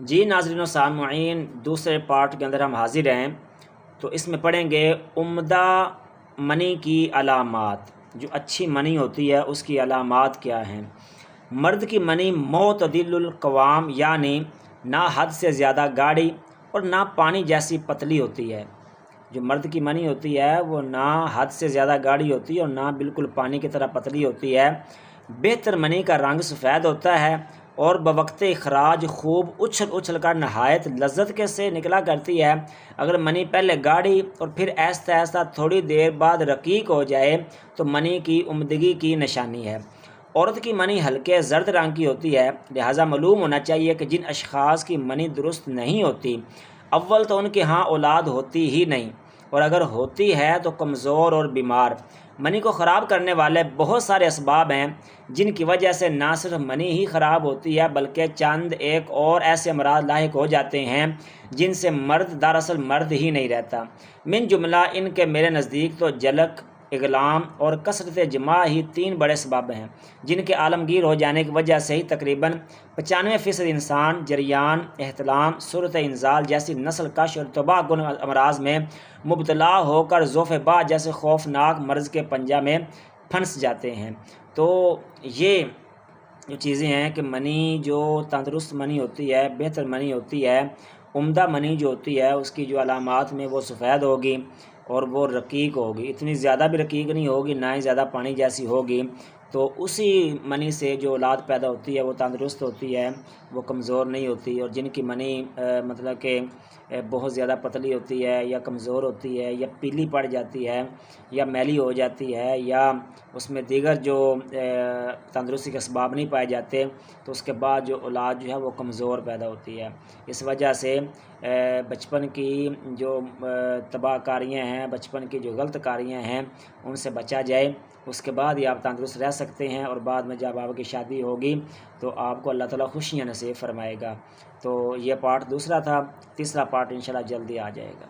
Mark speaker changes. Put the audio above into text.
Speaker 1: جی ناظرین و سامعین، دوسرے پارٹ کے اندر ہم حاضر ہیں، تو اس میں پڑھیں گے عمدہ منی کی علامات۔ جو اچھی منی ہوتی ہے اس کی علامات کیا ہیں۔ مرد کی منی معتدل القوام، یعنی نہ حد سے زیادہ گاڑھی اور نہ پانی جیسی پتلی ہوتی ہے۔ جو مرد کی منی ہوتی ہے وہ نہ حد سے زیادہ گاڑھی ہوتی ہے اور نہ بالکل پانی کی طرح پتلی ہوتی ہے۔ بہتر منی کا رنگ سفید ہوتا ہے اور بوقت اخراج خوب اچھل اچھل کر نہایت لذت کے سے نکلا کرتی ہے۔ اگر منی پہلے گاڑھی اور پھر آہستہ آہستہ تھوڑی دیر بعد رقیق ہو جائے تو منی کی عمدگی کی نشانی ہے۔ عورت کی منی ہلکے زرد رنگ کی ہوتی ہے، لہٰذا معلوم ہونا چاہیے کہ جن اشخاص کی منی درست نہیں ہوتی، اول تو ان کے ہاں اولاد ہوتی ہی نہیں، اور اگر ہوتی ہے تو کمزور اور بیمار۔ منی کو خراب کرنے والے بہت سارے اسباب ہیں جن کی وجہ سے نہ صرف منی ہی خراب ہوتی ہے بلکہ چند ایک اور ایسے امراض لاحق ہو جاتے ہیں جن سے مرد دراصل مرد ہی نہیں رہتا۔ من جملہ ان کے میرے نزدیک تو جلک، اغلام اور کثرت جماع ہی 3 بڑے اسباب ہیں جن کے عالمگیر ہو جانے کی وجہ سے ہی تقریباً 95% انسان جریان، احتلام، صورت انزال جیسی نسل کش اور تباہ کن امراض میں مبتلا ہو کر ذوف باء جیسے خوفناک مرض کے پنجہ میں پھنس جاتے ہیں۔ تو یہ جو چیزیں ہیں کہ منی جو تندرست منی ہوتی ہے، بہتر منی ہوتی ہے، عمدہ منی جو ہوتی ہے اس کی جو علامات میں وہ سفید ہوگی اور وہ رقیق ہوگی، اتنی زیادہ بھی رقیق نہیں ہوگی، نہ ہی زیادہ پانی جیسی ہوگی۔ تو اسی منی سے جو اولاد پیدا ہوتی ہے وہ تندرست ہوتی ہے، وہ کمزور نہیں ہوتی۔ اور جن کی منی مطلب کہ بہت زیادہ پتلی ہوتی ہے یا کمزور ہوتی ہے یا پیلی پڑ جاتی ہے یا میلی ہو جاتی ہے یا اس میں دیگر جو تندرستی کے اسباب نہیں پائے جاتے، تو اس کے بعد جو اولاد جو ہے وہ کمزور پیدا ہوتی ہے۔ اس وجہ سے بچپن کی جو تباہ کاریاں ہیں، بچپن کی جو غلط کاریاں ہیں ان سے بچا جائے، اس کے بعد ہی آپ تندرست رہ سکتے ہیں، اور بعد میں جب آپ کی شادی ہوگی تو آپ کو اللہ تعالیٰ خوشیاں نصیب فرمائے گا۔ تو یہ پارٹ دوسرا تھا، تیسرا پارٹ انشاءاللہ جلدی آ جائے گا۔